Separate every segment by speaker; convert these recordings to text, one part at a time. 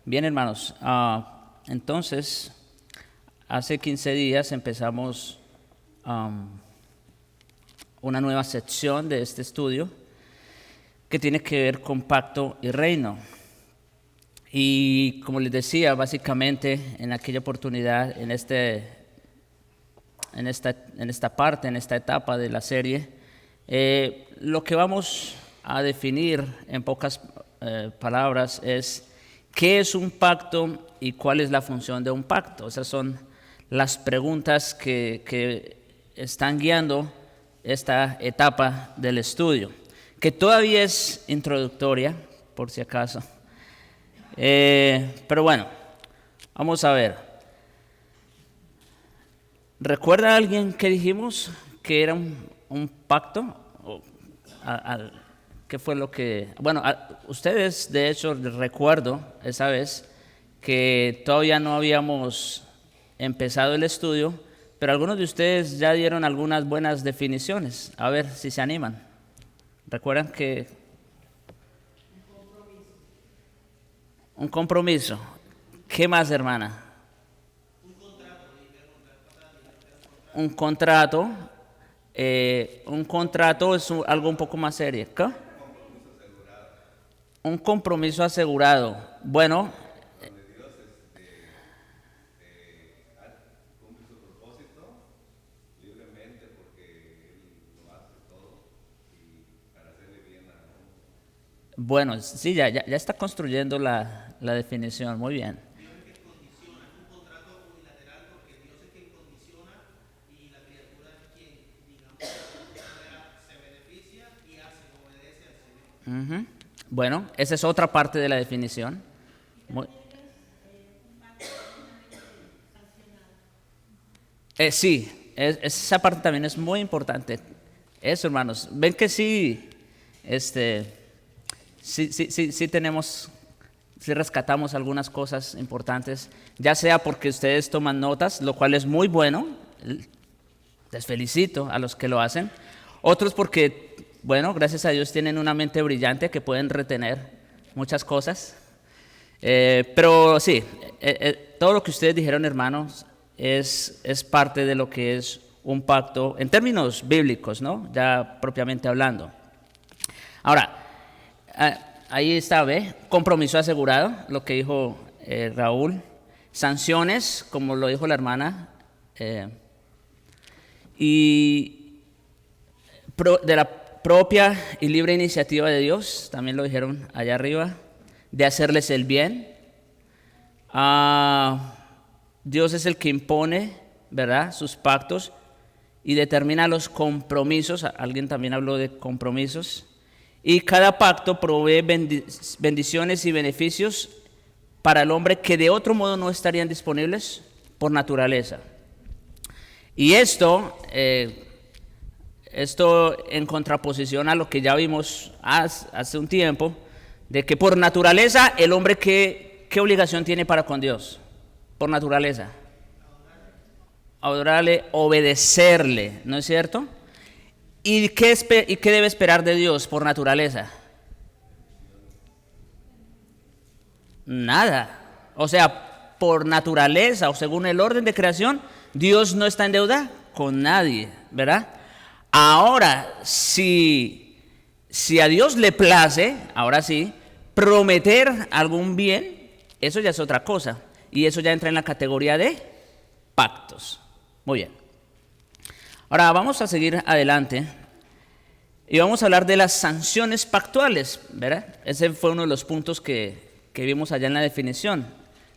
Speaker 1: Bien, hermanos, entonces, hace 15 días empezamos una nueva sección de este estudio que tiene que ver con pacto y reino. Y como les decía, básicamente en aquella oportunidad, en esta parte, en esta etapa de la serie, lo que vamos a definir en pocas palabras es ¿qué es un pacto y cuál es la función de un pacto? Esas son las preguntas que están guiando esta etapa del estudio, que todavía es introductoria, por si acaso. Pero bueno, vamos a ver. ¿Recuerda alguien que dijimos que era un pacto? ¿Qué fue lo que...? Bueno, ustedes, de hecho, recuerdo esa vez que todavía no habíamos empezado el estudio, pero algunos de ustedes ya dieron algunas buenas definiciones. A ver si se animan. ¿Recuerdan que...? Un compromiso. ¿Qué más, hermana? Un contrato. Un contrato es algo un poco más serio. ¿Qué? Un compromiso asegurado. Bueno,
Speaker 2: cumple su propósito libremente porque él lo hace todo y para hacerle bien a uno.
Speaker 1: bueno, sí, ya está construyendo la definición. Muy bien.
Speaker 3: Dios es quien condiciona, es un contrato unilateral porque Dios es quien condiciona y la criatura es quien, digamos, de alguna manera se beneficia y obedece al Señor.
Speaker 1: Bueno, esa es otra parte de la definición. Muy- sí, esa parte también es muy importante. Eso, hermanos. Ven que sí, sí tenemos, sí rescatamos algunas cosas importantes, ya sea porque ustedes toman notas, lo cual es muy bueno. Les felicito a los que lo hacen. Otros porque, bueno, gracias a Dios tienen una mente brillante que pueden retener muchas cosas. Pero sí, todo lo que ustedes dijeron, hermanos, es parte de lo que es un pacto en términos bíblicos, ¿no? Ya propiamente hablando. Ahora, ahí está, ¿ve? Compromiso asegurado, lo que dijo Raúl. Sanciones, como lo dijo la hermana. Y de la propia y libre iniciativa de Dios, también lo dijeron allá arriba, de hacerles el bien. Dios es el que impone, ¿verdad?, sus pactos y determina los compromisos. Alguien también habló de compromisos. Y cada pacto provee bendiciones y beneficios para el hombre que de otro modo no estarían disponibles por naturaleza. Y esto en contraposición a lo que ya vimos hace un tiempo, de que por naturaleza el hombre ¿qué obligación tiene para con Dios? Por naturaleza. Adorarle, obedecerle, ¿no es cierto? ¿Y qué debe esperar de Dios por naturaleza? Nada. O sea, por naturaleza o según el orden de creación, Dios no está en deuda con nadie, ¿verdad? Ahora, si a Dios le place, ahora sí, prometer algún bien, eso ya es otra cosa. Y eso ya entra en la categoría de pactos. Muy bien. Ahora vamos a seguir adelante y vamos a hablar de las sanciones pactuales, ¿verdad? Ese fue uno de los puntos que vimos allá en la definición.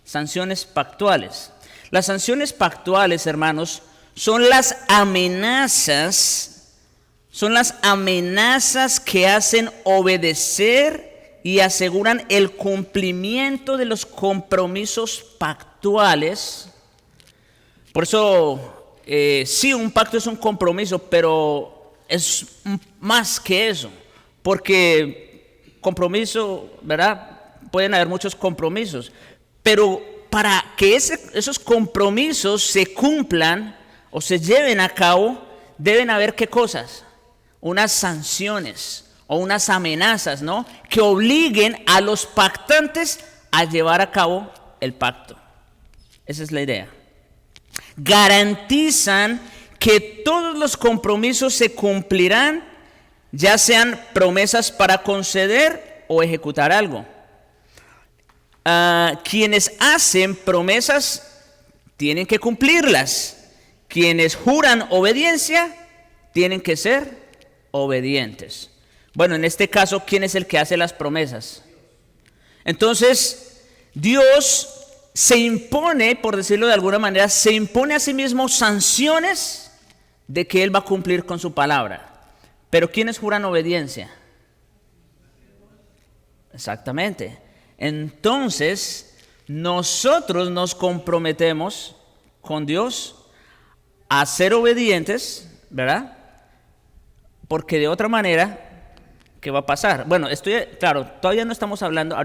Speaker 1: Sanciones pactuales. Las sanciones pactuales, hermanos, son las amenazas que hacen obedecer y aseguran el cumplimiento de los compromisos pactuales. Por eso, sí, un pacto es un compromiso, pero es más que eso, porque compromiso, ¿verdad? Pueden haber muchos compromisos, pero para que esos compromisos se cumplan o se lleven a cabo, deben haber ¿qué cosas? Unas sanciones o unas amenazas, ¿no? Que obliguen a los pactantes a llevar a cabo el pacto. Esa es la idea. Garantizan que todos los compromisos se cumplirán, ya sean promesas para conceder o ejecutar algo. Quienes hacen promesas tienen que cumplirlas. Quienes juran obediencia tienen que ser obedientes. Bueno, en este caso, ¿quién es el que hace las promesas? Entonces, Dios se impone, por decirlo de alguna manera, se impone a sí mismo sanciones de que Él va a cumplir con su palabra. Pero ¿quiénes juran obediencia? Exactamente. Entonces, nosotros nos comprometemos con Dios a ser obedientes, ¿verdad? Porque de otra manera, ¿qué va a pasar? Bueno, claro, todavía no estamos hablando,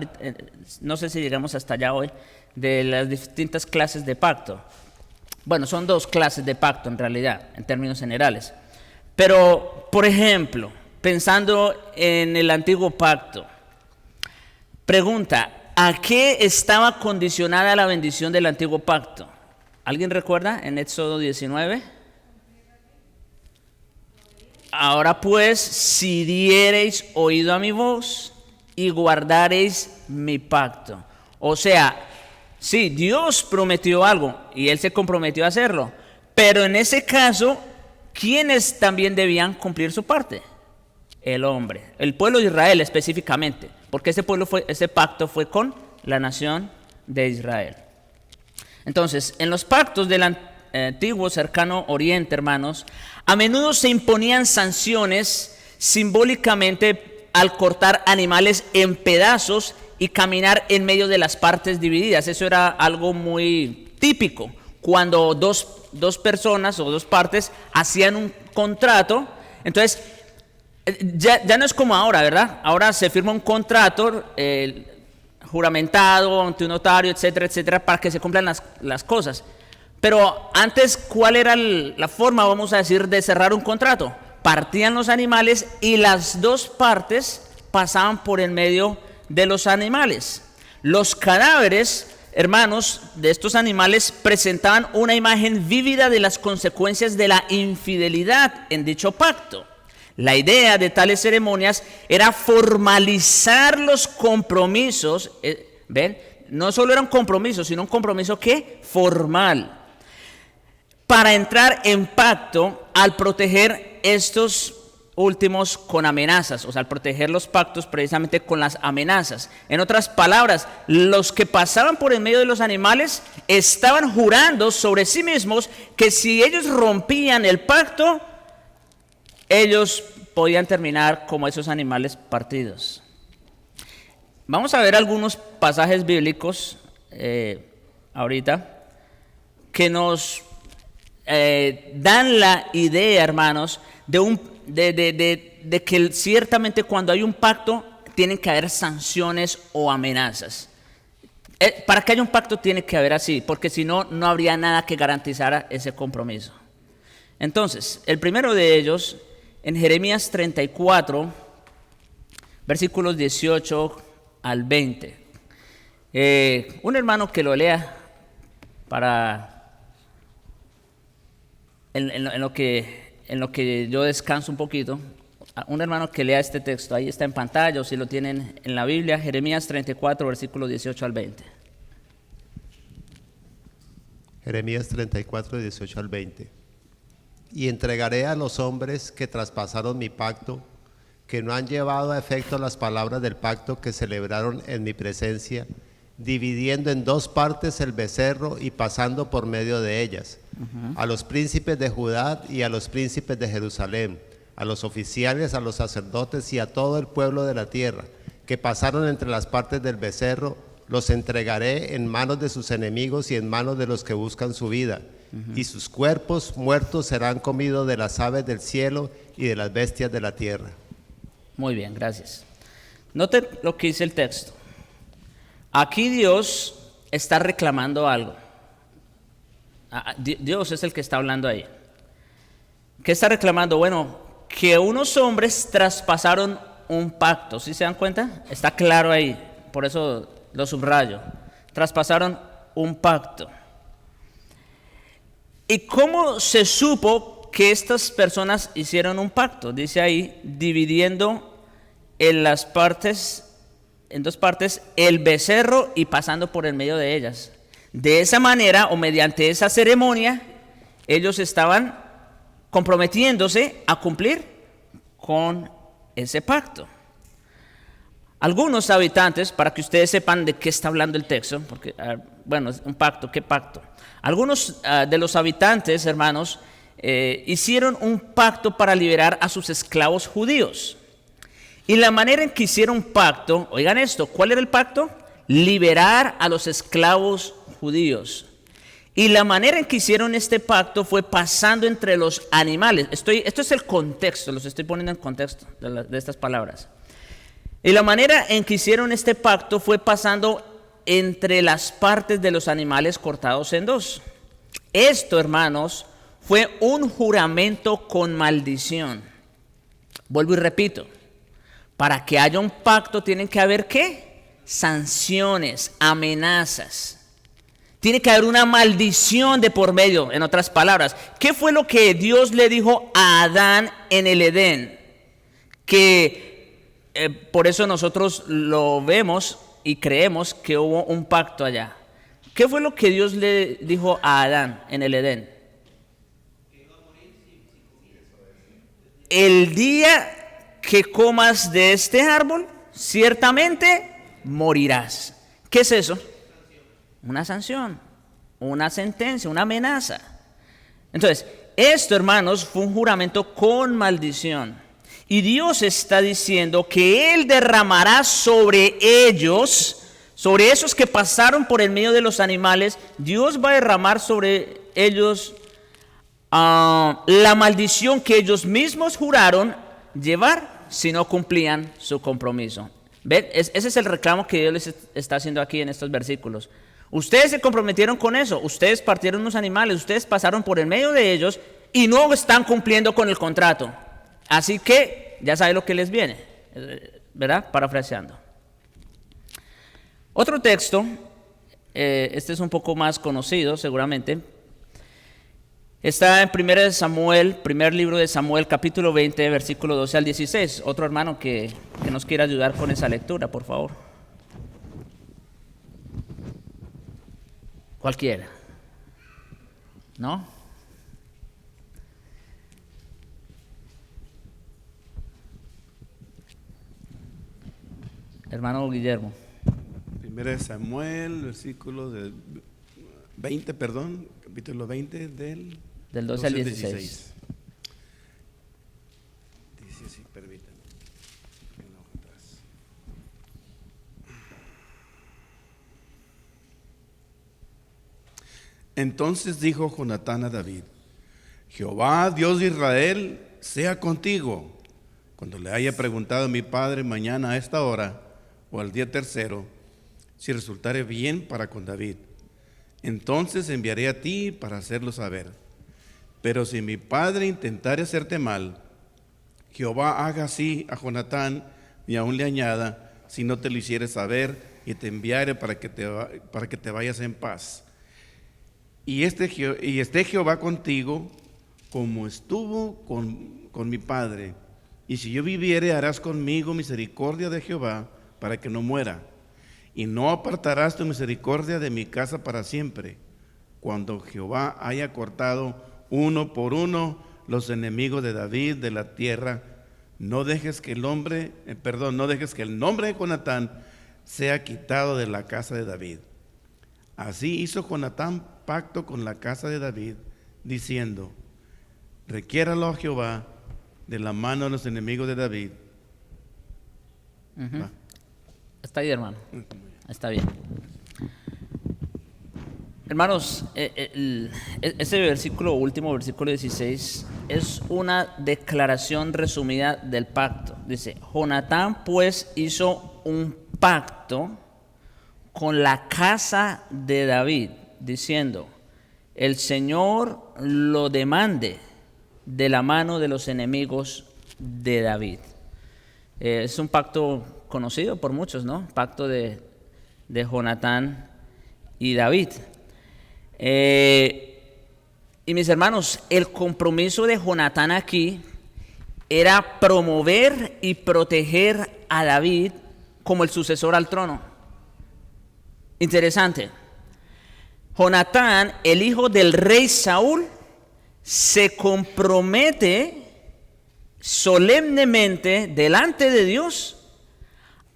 Speaker 1: no sé si llegamos hasta allá hoy, de las distintas clases de pacto. Bueno, son 2 clases de pacto en realidad, en términos generales. Pero, por ejemplo, pensando en el antiguo pacto, pregunta, ¿a qué estaba condicionada la bendición del antiguo pacto? ¿Alguien recuerda en Éxodo 19? Ahora pues, si diereis oído a mi voz y guardareis mi pacto. O sea, sí, Dios prometió algo y Él se comprometió a hacerlo. Pero en ese caso, ¿quiénes también debían cumplir su parte? El hombre, el pueblo de Israel específicamente, porque ese pacto fue con la nación de Israel. Entonces, en los pactos del antiguo cercano Oriente, hermanos, a menudo se imponían sanciones simbólicamente al cortar animales en pedazos y caminar en medio de las partes divididas. Eso era algo muy típico. Cuando dos personas o 2 partes hacían un contrato, entonces ya no es como ahora, ¿verdad? Ahora se firma un contrato juramentado ante un notario, etcétera, etcétera, para que se cumplan las cosas. Pero antes, ¿cuál era la forma, vamos a decir, de cerrar un contrato? Partían los animales y las 2 partes pasaban por en medio de los animales. Los cadáveres, hermanos, de estos animales presentaban una imagen vívida de las consecuencias de la infidelidad en dicho pacto. La idea de tales ceremonias era formalizar los compromisos, ¿ven? No solo era un compromiso, sino un compromiso ¿qué? Formal, para entrar en pacto al proteger estos últimos con amenazas, o sea, al proteger los pactos precisamente con las amenazas. En otras palabras, los que pasaban por en medio de los animales estaban jurando sobre sí mismos que si ellos rompían el pacto, ellos podían terminar como esos animales partidos. Vamos a ver algunos pasajes bíblicos ahorita que nos dan la idea, hermanos, de que ciertamente cuando hay un pacto tienen que haber sanciones o amenazas. Para que haya un pacto tiene que haber así, porque si no, no habría nada que garantizara ese compromiso. Entonces, el primero de ellos, en Jeremías 34, versículos 18 al 20. Un hermano que lo lea para en lo que yo descanso un poquito. Un hermano que lea este texto, ahí está en pantalla o si lo tienen en la Biblia, Jeremías 34, versículos 18 al 20.
Speaker 2: Jeremías 34, 18 al 20. Y entregaré a los hombres que traspasaron mi pacto, que no han llevado a efecto las palabras del pacto que celebraron en mi presencia, dividiendo en 2 partes el becerro y pasando por medio de ellas, a los príncipes de Judá y a los príncipes de Jerusalén, a los oficiales, a los sacerdotes y a todo el pueblo de la tierra, que pasaron entre las partes del becerro, los entregaré en manos de sus enemigos y en manos de los que buscan su vida, y sus cuerpos muertos serán comidos de las aves del cielo y de las bestias de la tierra.
Speaker 1: Muy bien, gracias. Note lo que dice el texto. Aquí Dios está reclamando algo. Dios es el que está hablando ahí. ¿Qué está reclamando? Bueno, que unos hombres traspasaron un pacto. ¿Sí se dan cuenta? Está claro ahí. Por eso lo subrayo, traspasaron un pacto. ¿Y cómo se supo que estas personas hicieron un pacto? Dice ahí, dividiendo en dos partes, el becerro y pasando por el medio de ellas. De esa manera, o mediante esa ceremonia, ellos estaban comprometiéndose a cumplir con ese pacto. Algunos habitantes, para que ustedes sepan de qué está hablando el texto, porque, bueno, es un pacto, ¿qué pacto? Algunos de los habitantes, hermanos, hicieron un pacto para liberar a sus esclavos judíos. Y la manera en que hicieron un pacto, oigan esto, ¿cuál era el pacto? Liberar a los esclavos judíos. Y la manera en que hicieron este pacto fue pasando entre los animales. Esto es el contexto, los estoy poniendo en contexto de estas palabras. Y la manera en que hicieron este pacto fue pasando entre las partes de los animales cortados en dos. Esto, hermanos, fue un juramento con maldición. Vuelvo y repito, para que haya un pacto tienen que haber ¿qué? Sanciones, amenazas. Tiene que haber una maldición de por medio, en otras palabras. ¿Qué fue lo que Dios le dijo a Adán en el Edén? Que por eso nosotros lo vemos y creemos que hubo un pacto allá. ¿Qué fue lo que Dios le dijo a Adán en el Edén? El día que comas de este árbol, ciertamente morirás. ¿Qué es eso? Una sanción, una sentencia, una amenaza. Entonces, esto, hermanos, fue un juramento con maldición. Y Dios está diciendo que Él derramará sobre ellos, sobre esos que pasaron por el medio de los animales, Dios va a derramar sobre ellos la maldición que ellos mismos juraron llevar si no cumplían su compromiso. ¿Ven? Ese es el reclamo que Dios les está haciendo aquí en estos versículos. Ustedes se comprometieron con eso, ustedes partieron unos animales, ustedes pasaron por el medio de ellos y no están cumpliendo con el contrato. Así que ya saben lo que les viene, ¿verdad? Parafraseando. Otro texto, este es un poco más conocido seguramente, está en 1 Samuel, primer libro de Samuel, capítulo 20, versículo 12 al 16. Otro hermano que nos quiera ayudar con esa lectura, por favor. Cualquiera. ¿No? Hermano Guillermo.
Speaker 4: 1 Samuel, versículo 20, capítulo 20 del
Speaker 1: 12 al 16.
Speaker 4: Dice así, permítanme. Entonces dijo Jonatán a David: Jehová, Dios de Israel, sea contigo. Cuando le haya preguntado a mi padre mañana a esta hora o al día tercero, si resultare bien para con David, entonces enviaré a ti para hacerlo saber. Pero si mi padre intentare hacerte mal, Jehová haga así a Jonatán y aún le añada, si no te lo hiciere saber, y te enviare para que te vayas en paz. Y esté Jehová contigo como estuvo con mi padre. Y si yo viviere, harás conmigo misericordia de Jehová para que no muera. Y no apartarás tu misericordia de mi casa para siempre, cuando Jehová haya cortado uno por uno los enemigos de David de la tierra. No dejes que el nombre de Jonatán sea quitado de la casa de David. Así hizo Jonatán pacto con la casa de David, diciendo: requiéralo a Jehová de la mano de los enemigos de David.
Speaker 1: Uh-huh. Está ahí, hermano. Está bien. Hermanos, ese versículo, último versículo 16, es una declaración resumida del pacto. Dice: Jonatán pues hizo un pacto con la casa de David, diciendo: el Señor lo demande de la mano de los enemigos de David. Es un pacto conocido por muchos, ¿no? Pacto de de Jonatán y David. Y mis hermanos, el compromiso de Jonatán aquí era promover y proteger a David como el sucesor al trono. Interesante. Jonatán, el hijo del rey Saúl, se compromete solemnemente delante de Dios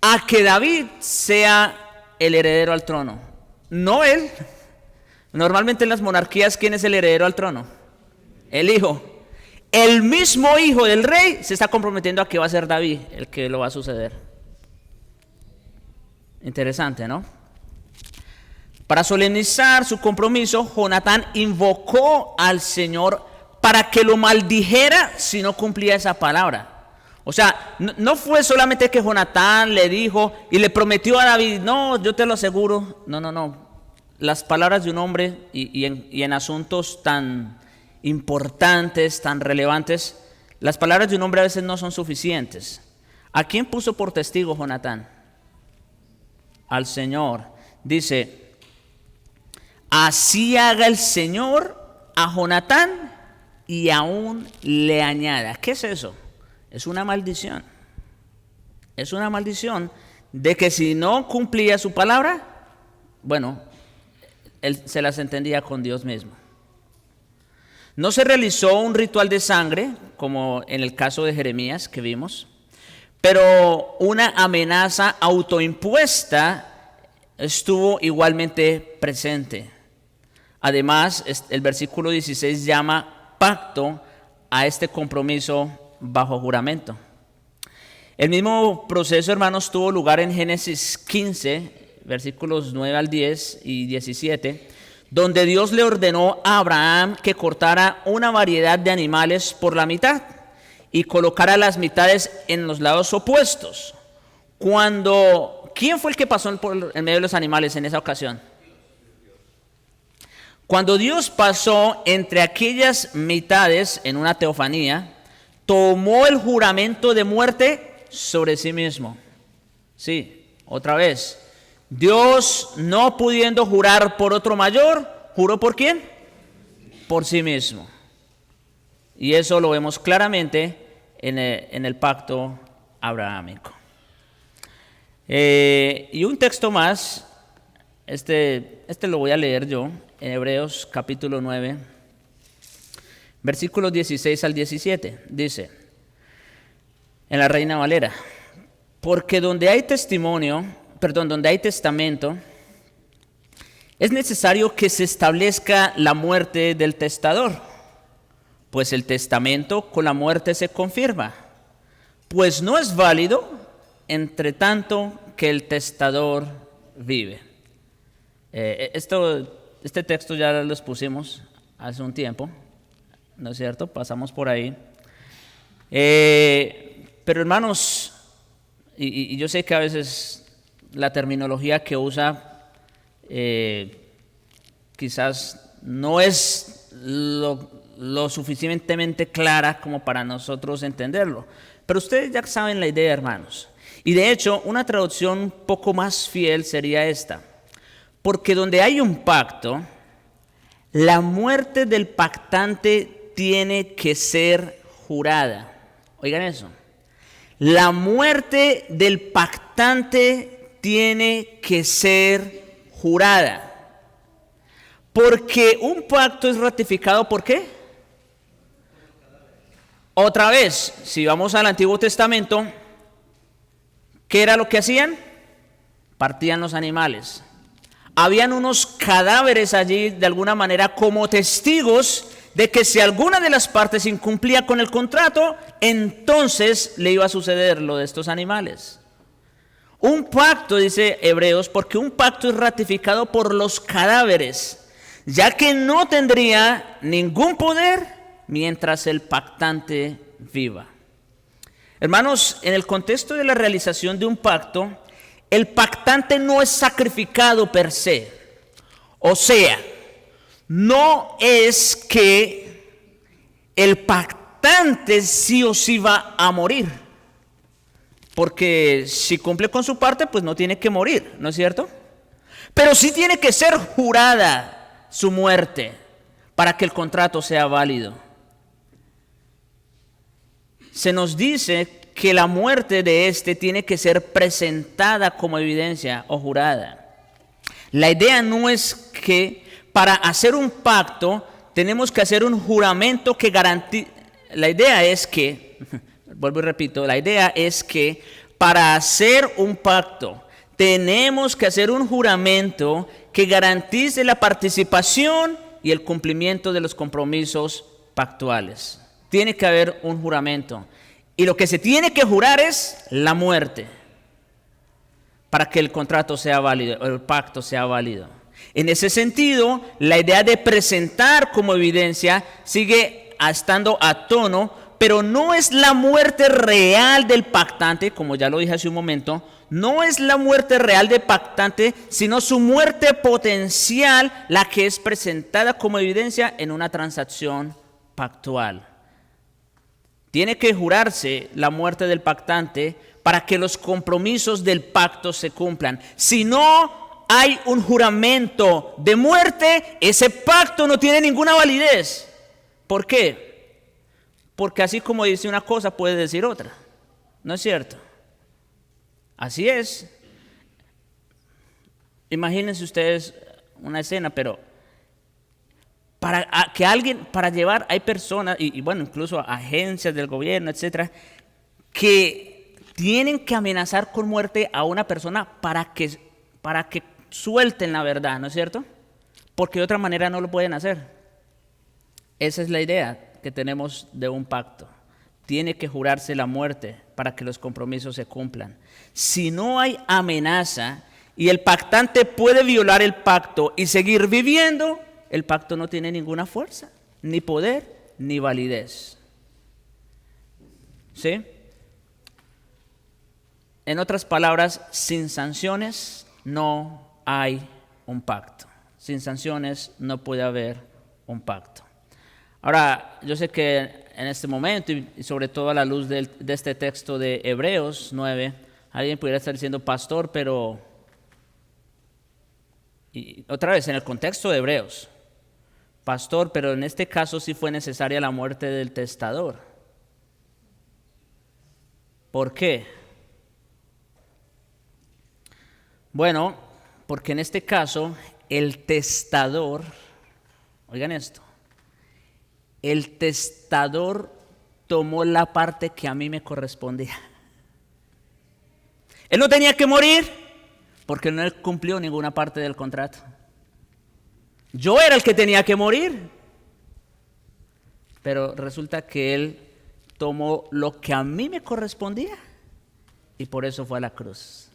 Speaker 1: a que David sea el heredero al trono, no él. Normalmente en las monarquías, ¿quién es el heredero al trono? El hijo. El mismo hijo del rey se está comprometiendo a que va a ser David el que lo va a suceder. Interesante, ¿no? Para solemnizar su compromiso, Jonatán invocó al Señor para que lo maldijera si no cumplía esa palabra. O sea, no fue solamente que Jonatán le dijo y le prometió a David, no, yo te lo aseguro. No. Las palabras de un hombre y en asuntos tan importantes, tan relevantes, las palabras de un hombre a veces no son suficientes. ¿A quién puso por testigo Jonatán? Al Señor. Dice, así haga el Señor a Jonatán y aún le añada. ¿Qué es eso? Es una maldición. Es una maldición de que si no cumplía su palabra, bueno, él se las entendía con Dios mismo. No se realizó un ritual de sangre, como en el caso de Jeremías que vimos, pero una amenaza autoimpuesta estuvo igualmente presente. Además, el versículo 16 llama pacto a este compromiso bajo juramento. El mismo proceso, hermanos, tuvo lugar en Génesis 15, versículos 9 al 10 y 17, donde Dios le ordenó a Abraham que cortara una variedad de animales por la mitad y colocara las mitades en los lados opuestos. ¿Quién fue el que pasó en medio de los animales en esa ocasión? Cuando Dios pasó entre aquellas mitades en una teofanía, tomó el juramento de muerte sobre sí mismo. Sí, otra vez. Dios, no pudiendo jurar por otro mayor, ¿juró por quién? Por sí mismo. Y eso lo vemos claramente en el pacto abrahámico. Y un texto más, este lo voy a leer yo, en Hebreos capítulo 9, versículos 16 al 17. Dice, en la Reina Valera, porque donde hay testamento, es necesario que se establezca la muerte del testador, pues el testamento con la muerte se confirma, pues no es válido entre tanto que el testador vive. Este texto ya lo expusimos hace un tiempo, ¿no es cierto? Pasamos por ahí. Pero hermanos, y yo sé que a veces la terminología que usa quizás no es lo suficientemente clara como para nosotros entenderlo. Pero ustedes ya saben la idea, hermanos. Y de hecho, una traducción un poco más fiel sería esta. Porque donde hay un pacto, la muerte del pactante tiene que ser jurada. Oigan eso. La muerte del pactante tiene que ser jurada. Porque un pacto es ratificado, ¿por qué? Otra vez, si vamos al Antiguo Testamento, ¿qué era lo que hacían? Partían los animales. Habían unos cadáveres allí de alguna manera como testigos de que si alguna de las partes incumplía con el contrato, entonces le iba a suceder lo de estos animales. Un pacto, dice Hebreos, porque un pacto es ratificado por los cadáveres, ya que no tendría ningún poder mientras el pactante viva. Hermanos, en el contexto de la realización de un pacto, el pactante no es sacrificado per se. O sea, no es que el pactante sí o sí va a morir. Porque si cumple con su parte, pues no tiene que morir, ¿no es cierto? Pero sí tiene que ser jurada su muerte para que el contrato sea válido. Se nos dice que la muerte de éste tiene que ser presentada como evidencia o jurada. La idea no es que para hacer un pacto tenemos que hacer un juramento que garantice. La idea es que, vuelvo y repito, la idea es que para hacer un pacto tenemos que hacer un juramento que garantice la participación y el cumplimiento de los compromisos pactuales. Tiene que haber un juramento. Y lo que se tiene que jurar es la muerte para que el contrato sea válido, el pacto sea válido. En ese sentido, la idea de presentar como evidencia sigue estando a tono, pero no es la muerte real del pactante, como ya lo dije hace un momento, no es la muerte real del pactante, sino su muerte potencial, la que es presentada como evidencia en una transacción pactual. Tiene que jurarse la muerte del pactante para que los compromisos del pacto se cumplan. Si no hay un juramento de muerte, ese pacto no tiene ninguna validez. ¿Por qué? Porque así como dice una cosa, puede decir otra. ¿No es cierto? Así es. Imagínense ustedes una escena, pero para llevar, hay personas, y bueno, incluso agencias del gobierno, etcétera, que tienen que amenazar con muerte a una persona para que suelten la verdad, ¿no es cierto? Porque de otra manera no lo pueden hacer. Esa es la idea que tenemos de un pacto. Tiene que jurarse la muerte para que los compromisos se cumplan. Si no hay amenaza y el pactante puede violar el pacto y seguir viviendo, el pacto no tiene ninguna fuerza, ni poder, ni validez. ¿Sí? En otras palabras, sin sanciones no hay un pacto. Sin sanciones no puede haber un pacto. Ahora, yo sé que en este momento, y sobre todo a la luz de este texto de Hebreos 9, alguien pudiera estar diciendo, pastor, pero... Y otra vez, en el contexto de Hebreos, pastor, pero en este caso sí fue necesaria la muerte del testador. ¿Por qué? Bueno, porque en este caso el testador, oigan esto, el testador tomó la parte que a mí me correspondía. Él no tenía que morir porque no cumplió ninguna parte del contrato. Yo era el que tenía que morir. Pero resulta que él tomó lo que a mí me correspondía y por eso fue a la cruz.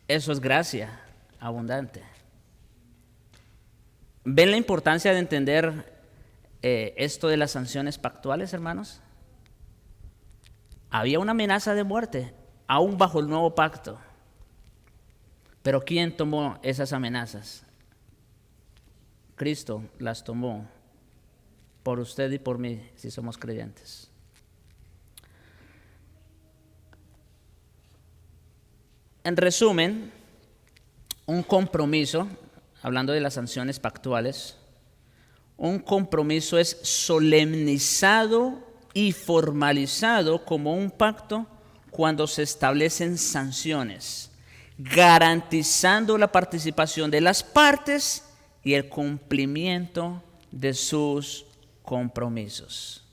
Speaker 1: Eso es gracia abundante. ¿Ven la importancia de entender esto de las sanciones pactuales, hermanos? Había una amenaza de muerte, aún bajo el nuevo pacto. Pero ¿quién tomó esas amenazas? Cristo las tomó por usted y por mí, si somos creyentes. En resumen, un compromiso, hablando de las sanciones pactuales, un compromiso es solemnizado y formalizado como un pacto cuando se establecen sanciones, garantizando la participación de las partes y el cumplimiento de sus compromisos.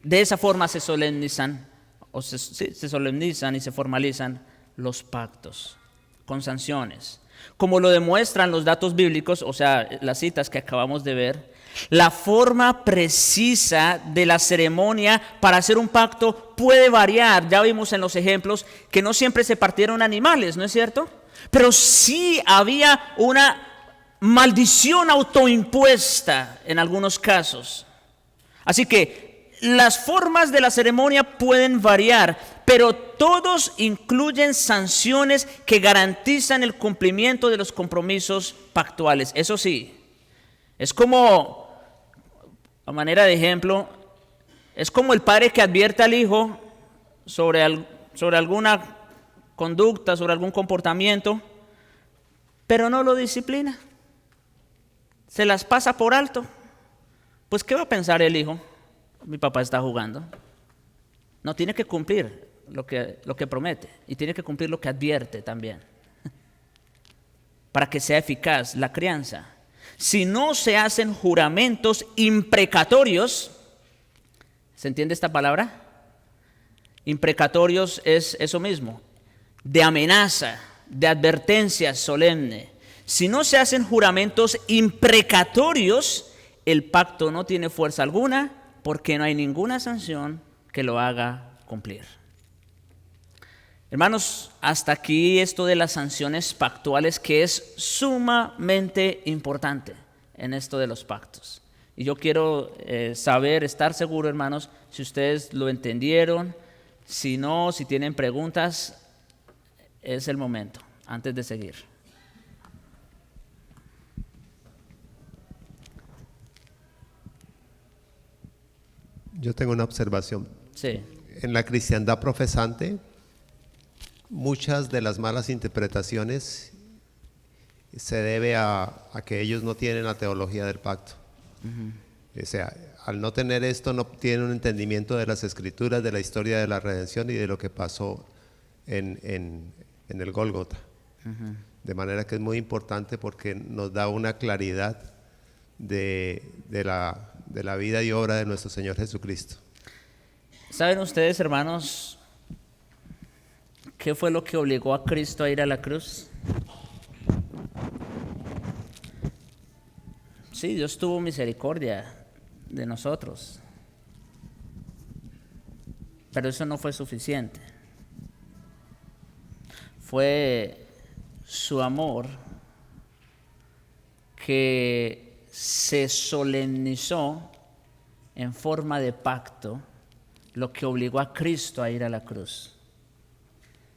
Speaker 1: De esa forma se solemnizan y se formalizan los pactos con sanciones. Como lo demuestran los datos bíblicos, o sea, las citas que acabamos de ver, la forma precisa de la ceremonia para hacer un pacto puede variar. Ya vimos en los ejemplos que no siempre se partieron animales, ¿no es cierto? Pero sí había una maldición autoimpuesta en algunos casos. Así que las formas de la ceremonia pueden variar, pero todos incluyen sanciones que garantizan el cumplimiento de los compromisos pactuales. Eso sí, es como, a manera de ejemplo, es como el padre que advierte al hijo sobre alguna conducta, sobre algún comportamiento, pero no lo disciplina. Se las pasa por alto. Pues, ¿qué va a pensar el hijo? Mi papá está jugando. No, tiene que cumplir lo que promete y tiene que cumplir lo que advierte también, para que sea eficaz la crianza. Si no se hacen juramentos imprecatorios, ¿se entiende esta palabra? Imprecatorios es eso mismo, de amenaza, de advertencia solemne. Si no se hacen juramentos imprecatorios, el pacto no tiene fuerza alguna, porque no hay ninguna sanción que lo haga cumplir. Hermanos, hasta aquí esto de las sanciones pactuales, que es sumamente importante en esto de los pactos. Y yo quiero estar seguro, hermanos, si ustedes lo entendieron. Si no, si tienen preguntas, es el momento, antes de seguir.
Speaker 2: Yo tengo una observación.
Speaker 1: Sí.
Speaker 2: En la cristiandad profesante, muchas de las malas interpretaciones se debe a que ellos no tienen la teología del pacto. O sea, al no tener esto, no tienen un entendimiento de las escrituras, de la historia de la redención y de lo que pasó en el Gólgota. De manera que es muy importante porque nos da una claridad de la vida y obra de nuestro Señor Jesucristo.
Speaker 1: ¿Saben ustedes, hermanos, qué fue lo que obligó a Cristo a ir a la cruz? Sí, Dios tuvo misericordia de nosotros, pero eso no fue suficiente. Fue su amor que se solemnizó en forma de pacto, lo que obligó a Cristo a ir a la cruz.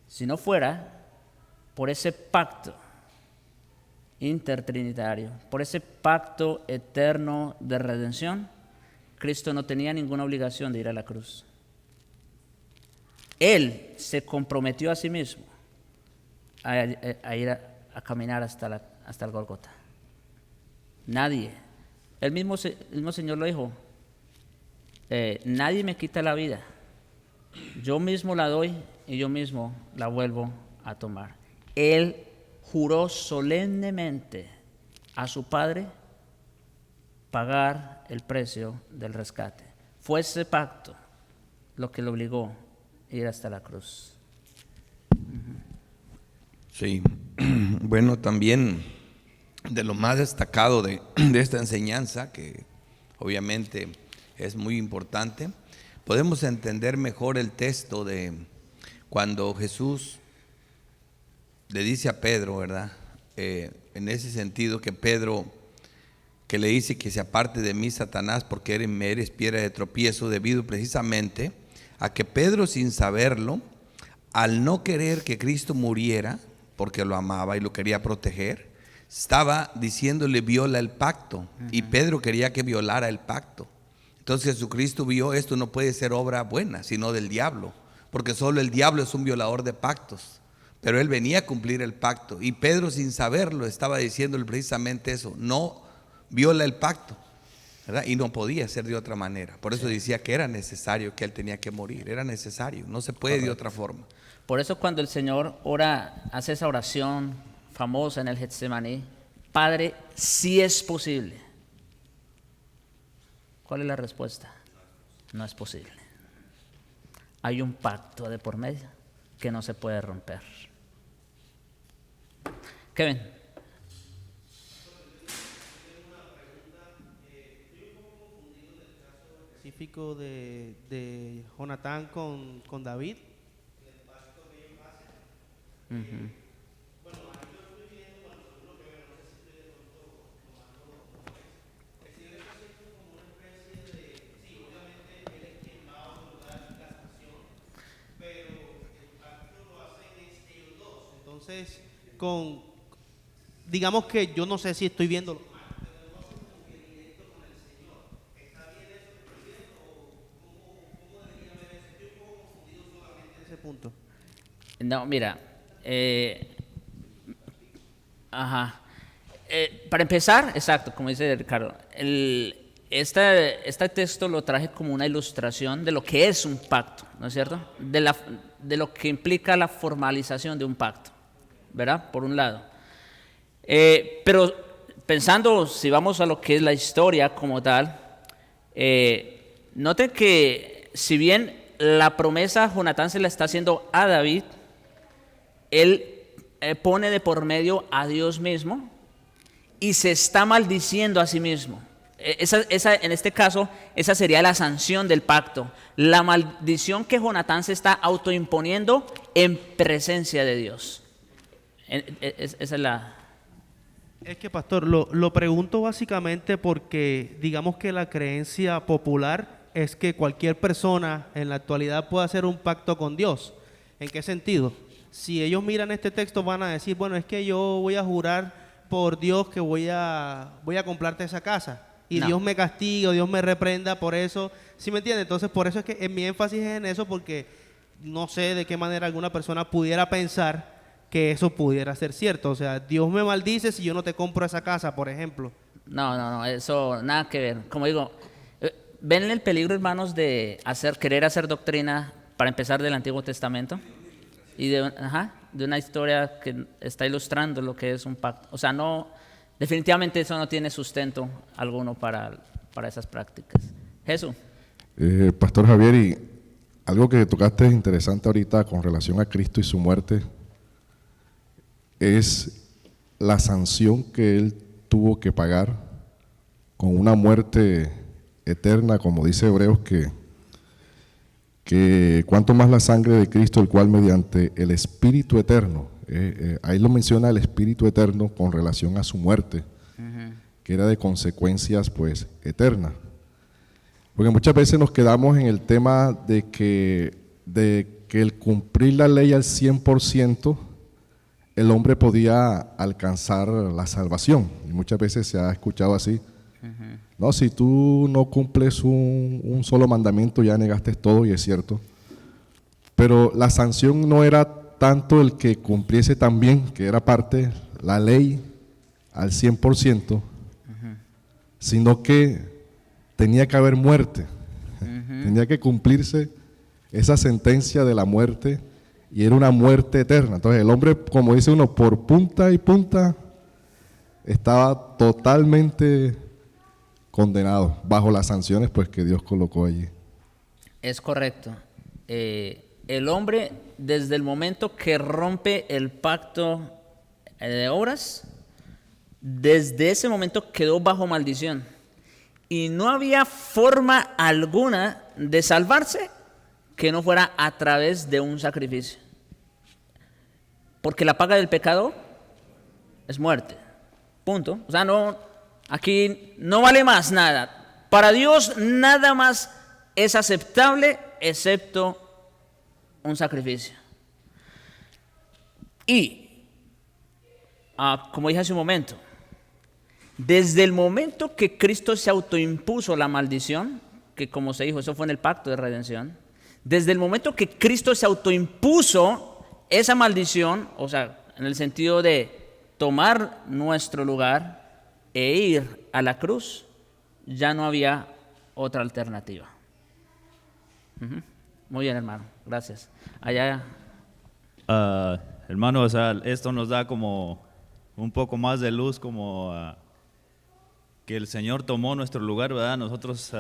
Speaker 1: Si no fuera por ese pacto intertrinitario, por ese pacto eterno de redención, Cristo no tenía ninguna obligación de ir a la cruz. Él se comprometió a sí mismo a ir a caminar hasta el Gólgota. Nadie. El mismo Señor lo dijo. Nadie me quita la vida. Yo mismo la doy y yo mismo la vuelvo a tomar. Él juró solemnemente a su Padre pagar el precio del rescate. Fue ese pacto lo que le obligó a ir hasta la cruz.
Speaker 5: Sí, bueno, también de lo más destacado de esta enseñanza, que obviamente es muy importante, podemos entender mejor el texto de cuando Jesús le dice a Pedro, ¿verdad? En ese sentido que Pedro, que le dice que se aparte de mí, Satanás, porque eres piedra de tropiezo, debido precisamente a que Pedro, sin saberlo, al no querer que Cristo muriera, porque lo amaba y lo quería proteger, estaba diciéndole viola el pacto, y Pedro quería que violara el pacto. Entonces Jesucristo vio, esto no puede ser obra buena, sino del diablo, porque solo el diablo es un violador de pactos, pero él venía a cumplir el pacto, y Pedro, sin saberlo, estaba diciéndole precisamente eso, no viola el pacto, ¿verdad? Y no podía ser de otra manera. Por eso decía que era necesario, que él tenía que morir, era necesario, no se puede de otra forma.
Speaker 1: Por eso cuando el Señor hace esa oración famosa en el Getsemaní, Padre, si es posible. ¿Cuál es la respuesta? No es posible. Hay un pacto de por medio que no se puede romper. Kevin.
Speaker 3: Específico de Jonatán con David. Entonces, digamos que yo no sé si estoy viendo ese punto.
Speaker 1: No, mira, Ajá. Para empezar, exacto, como dice Ricardo, este texto lo traje como una ilustración de lo que es un pacto, ¿no es cierto? De lo que implica la formalización de un pacto, ¿verdad? Por un lado. Pero pensando, si vamos a lo que es la historia como tal, noten que si bien la promesa Jonatán se la está haciendo a David, él pone de por medio a Dios mismo y se está maldiciendo a sí mismo. En este caso, esa sería la sanción del pacto. La maldición que Jonatán se está autoimponiendo en presencia de Dios. Esa es la...
Speaker 3: Es que, pastor, lo pregunto básicamente porque digamos que la creencia popular es que cualquier persona en la actualidad puede hacer un pacto con Dios. ¿En qué sentido? Si ellos miran este texto van a decir, bueno, es que yo voy a jurar por Dios que voy a comprarte esa casa. Y
Speaker 1: No.
Speaker 3: Dios me castiga, Dios me reprenda por eso. ¿Sí me entiende? Entonces, por eso es que mi énfasis es en eso, porque no sé de qué manera alguna persona pudiera pensar que eso pudiera ser cierto. O sea, Dios me maldice si yo no te compro esa casa, por ejemplo.
Speaker 1: No, eso nada que ver. Como digo, ¿ven el peligro, hermanos, de querer hacer doctrina, para empezar, del Antiguo Testamento? Y de una historia que está ilustrando lo que es un pacto. O sea, no, definitivamente eso no tiene sustento alguno para esas prácticas. Jesús.
Speaker 6: Pastor Javier, y algo que tocaste interesante ahorita con relación a Cristo y su muerte es la sanción que Él tuvo que pagar con una muerte eterna, como dice Hebreos, que cuanto más la sangre de Cristo, el cual mediante el Espíritu eterno, ahí lo menciona el Espíritu eterno con relación a su muerte, que era de consecuencias pues eternas. Porque muchas veces nos quedamos en el tema de que el cumplir la ley al 100%, el hombre podía alcanzar la salvación. Y muchas veces se ha escuchado así. No, si tú no cumples un solo mandamiento, ya negaste todo, y es cierto. Pero la sanción no era tanto el que cumpliese también, que era parte, la ley al 100%, sino que tenía que haber muerte. Tenía que cumplirse esa sentencia de la muerte, y era una muerte eterna. Entonces el hombre, como dice uno, por punta y punta, estaba totalmente condenado bajo las sanciones pues que Dios colocó allí.
Speaker 1: Es correcto. El hombre, desde el momento que rompe el pacto de obras, desde ese momento quedó bajo maldición. Y no había forma alguna de salvarse que no fuera a través de un sacrificio. Porque la paga del pecado es muerte. Punto. O sea, no, aquí no vale más nada. Para Dios nada más es aceptable excepto un sacrificio. Y, como dije hace un momento, desde el momento que Cristo se autoimpuso la maldición, que como se dijo, eso fue en el pacto de redención, desde el momento que Cristo se autoimpuso esa maldición, o sea, en el sentido de tomar nuestro lugar e ir a la cruz, ya no había otra alternativa. Muy bien, hermano, gracias. Allá.
Speaker 7: Hermano, o sea, esto nos da como un poco más de luz, como que el Señor tomó nuestro lugar, ¿verdad? Nosotros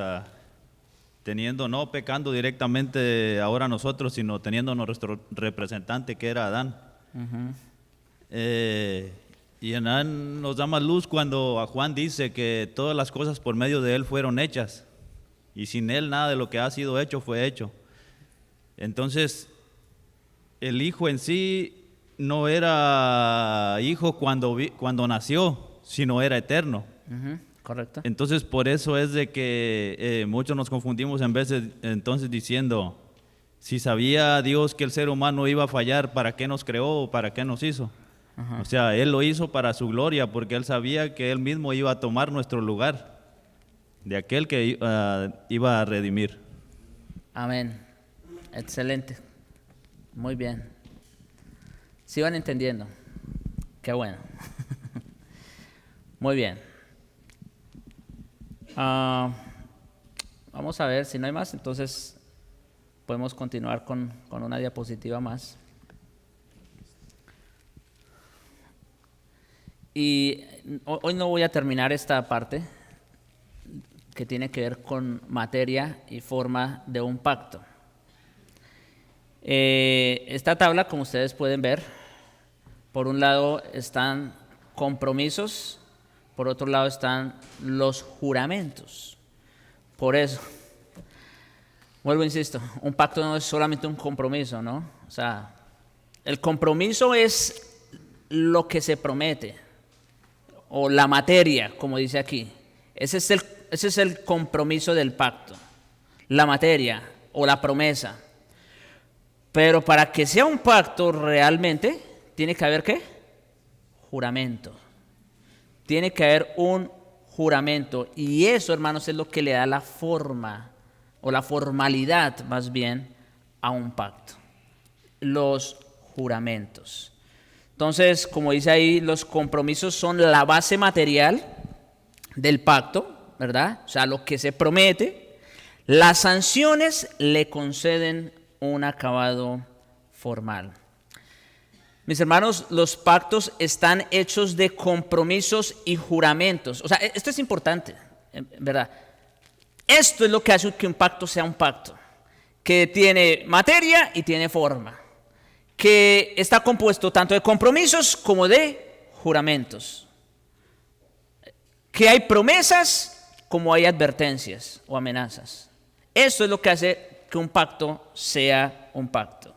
Speaker 7: no pecando directamente ahora nosotros, sino teniendo nuestro representante que era Adán. Y Adán nos da más luz cuando a Juan dice que todas las cosas por medio de él fueron hechas, y sin él nada de lo que ha sido hecho fue hecho. Entonces, el Hijo en sí no era hijo cuando nació, sino era eterno.
Speaker 1: Correcto.
Speaker 7: Entonces, por eso es de que muchos nos confundimos en veces entonces diciendo, si sabía Dios que el ser humano iba a fallar, ¿para qué nos creó o para qué nos hizo? O sea, Él lo hizo para su gloria, porque Él sabía que Él mismo iba a tomar nuestro lugar, de aquel que iba a redimir.
Speaker 1: Amén. Excelente. Muy bien. ¿Sí van entendiendo? Qué bueno. Muy bien. Vamos a ver, si no hay más, entonces podemos continuar con una diapositiva más. Y hoy no voy a terminar esta parte que tiene que ver con materia y forma de un pacto. Esta tabla, como ustedes pueden ver, por un lado están compromisos, por otro lado están los juramentos. Por eso, vuelvo, insisto, un pacto no es solamente un compromiso, ¿no? O sea, el compromiso es lo que se promete, o la materia, como dice aquí. Ese es el compromiso del pacto, la materia o la promesa. Pero para que sea un pacto realmente, tiene que haber ¿qué? Juramento. Tiene que haber un juramento. Y eso, hermanos, es lo que le da la forma, o la formalidad más bien, a un pacto. Los juramentos. Entonces, como dice ahí, los compromisos son la base material del pacto, ¿verdad? O sea, lo que se promete. Las sanciones le conceden un acabado formal. Mis hermanos, los pactos están hechos de compromisos y juramentos. O sea, esto es importante, ¿verdad? Esto es lo que hace que un pacto sea un pacto, que tiene materia y tiene forma, que está compuesto tanto de compromisos como de juramentos, que hay promesas como hay advertencias o amenazas. Esto es lo que hace que un pacto sea un pacto.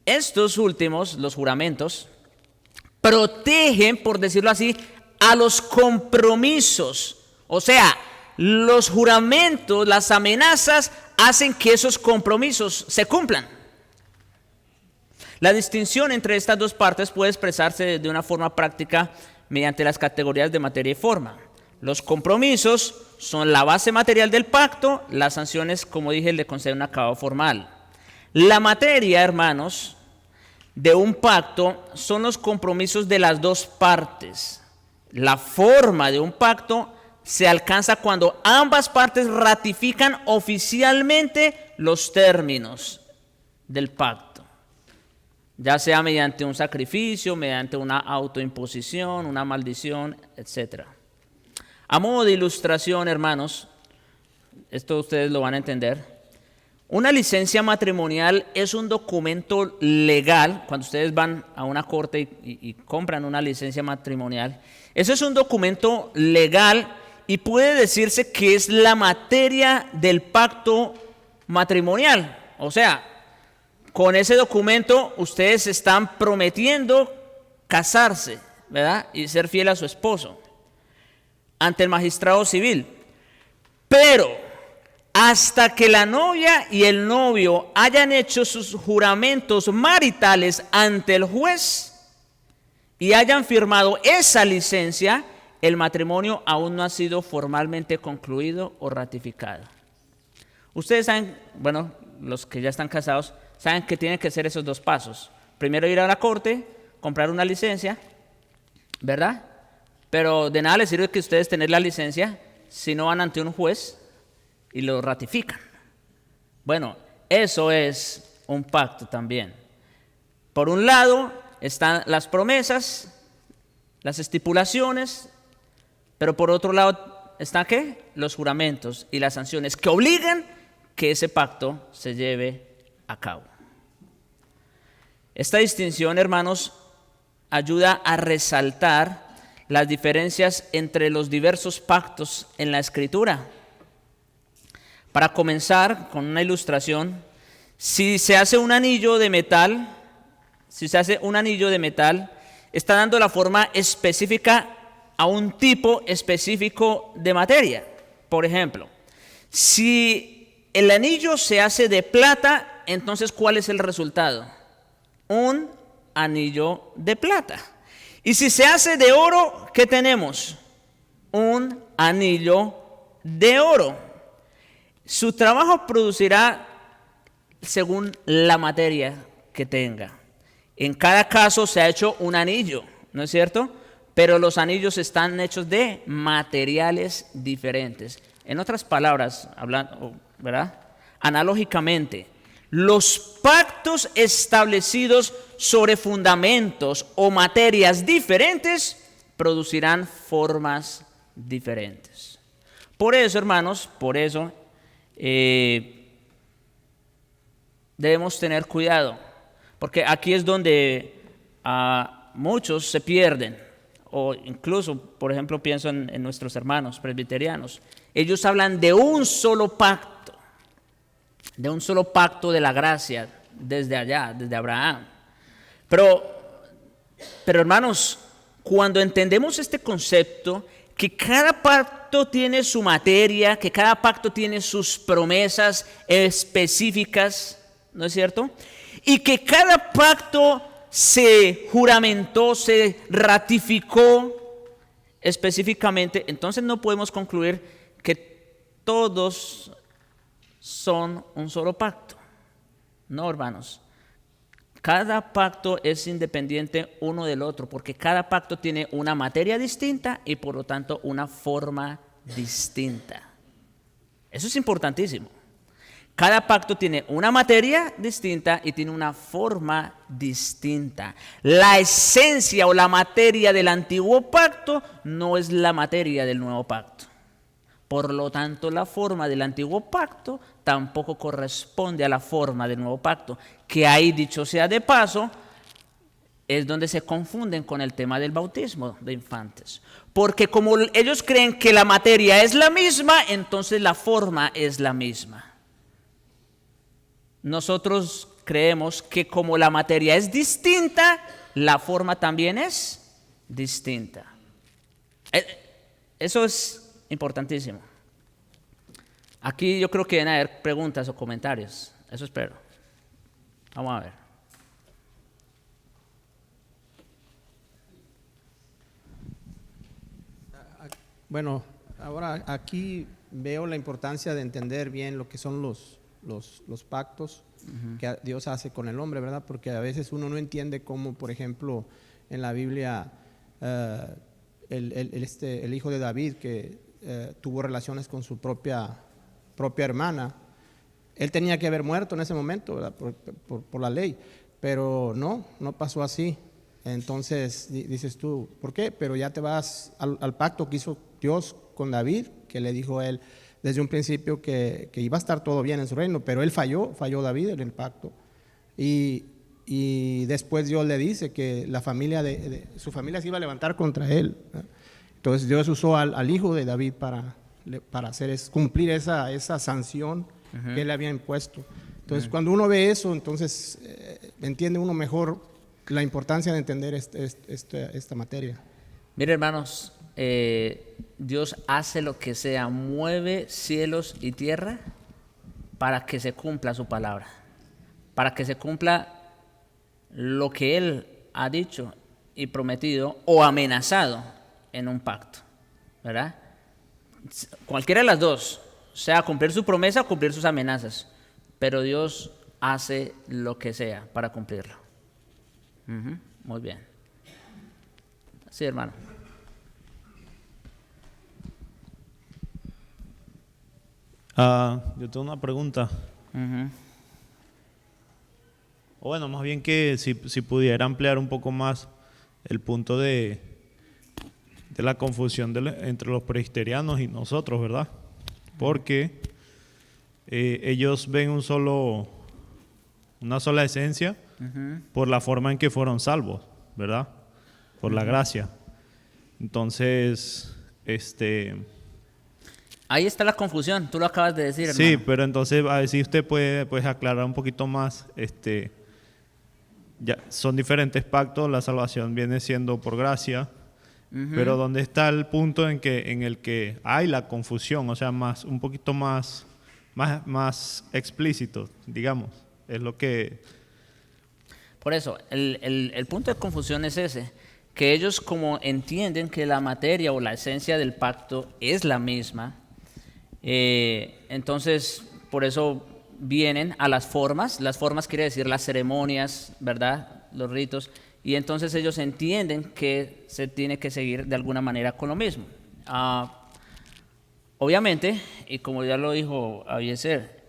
Speaker 1: Estos últimos, los juramentos, protegen, por decirlo así, a los compromisos. O sea, los juramentos, las amenazas, hacen que esos compromisos se cumplan. La distinción entre estas dos partes puede expresarse de una forma práctica mediante las categorías de materia y forma. Los compromisos son la base material del pacto, las sanciones, como dije, le conceden un acabado formal. La materia, hermanos, de un pacto son los compromisos de las dos partes. La forma de un pacto se alcanza cuando ambas partes ratifican oficialmente los términos del pacto, ya sea mediante un sacrificio, mediante una autoimposición, una maldición, etc. A modo de ilustración, hermanos, esto ustedes lo van a entender. Una licencia matrimonial es un documento legal. Cuando ustedes van a una corte y compran una licencia matrimonial, eso es un documento legal y puede decirse que es la materia del pacto matrimonial. O sea, con ese documento ustedes están prometiendo casarse, ¿verdad? Y ser fiel a su esposo ante el magistrado civil. Pero hasta que la novia y el novio hayan hecho sus juramentos maritales ante el juez y hayan firmado esa licencia, el matrimonio aún no ha sido formalmente concluido o ratificado. Ustedes saben, bueno, los que ya están casados, saben que tienen que ser esos dos pasos. Primero ir a la corte, comprar una licencia, ¿verdad? Pero de nada les sirve que ustedes tener la licencia si no van ante un juez y lo ratifican. Bueno, eso es un pacto también. Por un lado están las promesas, las estipulaciones, pero por otro lado están ¿qué? Los juramentos y las sanciones que obligan que ese pacto se lleve a cabo. Esta distinción, hermanos, ayuda a resaltar las diferencias entre los diversos pactos en la Escritura. Para comenzar con una ilustración, si se hace un anillo de metal, está dando la forma específica a un tipo específico de materia. Por ejemplo, si el anillo se hace de plata, entonces ¿cuál es el resultado? Un anillo de plata. Y si se hace de oro, ¿qué tenemos? Un anillo de oro. Su trabajo producirá según la materia que tenga. En cada caso se ha hecho un anillo, ¿no es cierto? Pero los anillos están hechos de materiales diferentes. En otras palabras, hablando, ¿verdad? Analógicamente, los pactos establecidos sobre fundamentos o materias diferentes producirán formas diferentes. Por eso, hermanos, debemos tener cuidado, porque aquí es donde muchos se pierden, o incluso, por ejemplo, pienso en nuestros hermanos presbiterianos. Ellos hablan de un solo pacto de la gracia desde allá, desde Abraham. Pero hermanos, cuando entendemos este concepto, que cada pacto tiene su materia, que cada pacto tiene sus promesas específicas, ¿no es cierto? Y que cada pacto se juramentó, se ratificó específicamente, entonces no podemos concluir que todos son un solo pacto. No, hermanos. Cada pacto es independiente uno del otro, porque cada pacto tiene una materia distinta y por lo tanto una forma distinta. Eso es importantísimo. Cada pacto tiene una materia distinta y tiene una forma distinta. La esencia o la materia del antiguo pacto no es la materia del nuevo pacto. Por lo tanto, la forma del antiguo pacto tampoco corresponde a la forma del nuevo pacto, que ahí, dicho sea de paso, es donde se confunden con el tema del bautismo de infantes. Porque como ellos creen que la materia es la misma, entonces la forma es la misma. Nosotros creemos que como la materia es distinta, la forma también es distinta. Eso es importantísimo. Aquí yo creo que deben haber preguntas o comentarios. Eso espero. Vamos a ver.
Speaker 8: Bueno, ahora aquí veo la importancia de entender bien lo que son los pactos que Dios hace con el hombre, ¿verdad? Porque a veces uno no entiende cómo, por ejemplo, en la Biblia, el hijo de David que tuvo relaciones con su propia hermana, él tenía que haber muerto en ese momento, ¿verdad? Por la ley, pero no pasó así. Entonces dices tú, ¿por qué? Pero ya te vas al pacto que hizo Dios con David, que le dijo a él desde un principio que iba a estar todo bien en su reino, pero él falló David en el pacto. Y después Dios le dice que la familia su familia se iba a levantar contra él, ¿verdad? Entonces Dios usó al hijo de David para cumplir esa sanción que él le había impuesto. Entonces cuando uno ve eso, entonces entiende uno mejor la importancia de entender esta materia.
Speaker 1: Mire, hermanos, Dios hace lo que sea, mueve cielos y tierra para que se cumpla su palabra, para que se cumpla lo que Él ha dicho y prometido o amenazado en un pacto, ¿verdad? Cualquiera de las dos, sea cumplir su promesa o cumplir sus amenazas, pero Dios hace lo que sea para cumplirlo. Muy bien. Sí, hermano.
Speaker 7: Yo tengo una pregunta. O bueno, más bien que si pudiera ampliar un poco más el punto de la confusión entre los presbiterianos y nosotros, ¿verdad? Porque ellos ven una sola esencia por la forma en que fueron salvos, ¿verdad? Por la gracia. Entonces,
Speaker 1: ahí está la confusión, tú lo acabas de decir, hermano.
Speaker 7: Sí, pero entonces a ver si usted puede aclarar un poquito más. Ya son diferentes pactos, la salvación viene siendo por gracia, pero ¿dónde está el punto en el que hay la confusión? O sea, un poquito más explícito, digamos. Es lo que...
Speaker 1: Por eso, el punto de confusión es ese, que ellos como entienden que la materia o la esencia del pacto es la misma, entonces por eso vienen a las formas quiere decir las ceremonias, ¿verdad? los ritos, y entonces ellos entienden que se tiene que seguir de alguna manera con lo mismo. Obviamente, y como ya lo dijo Abiezer,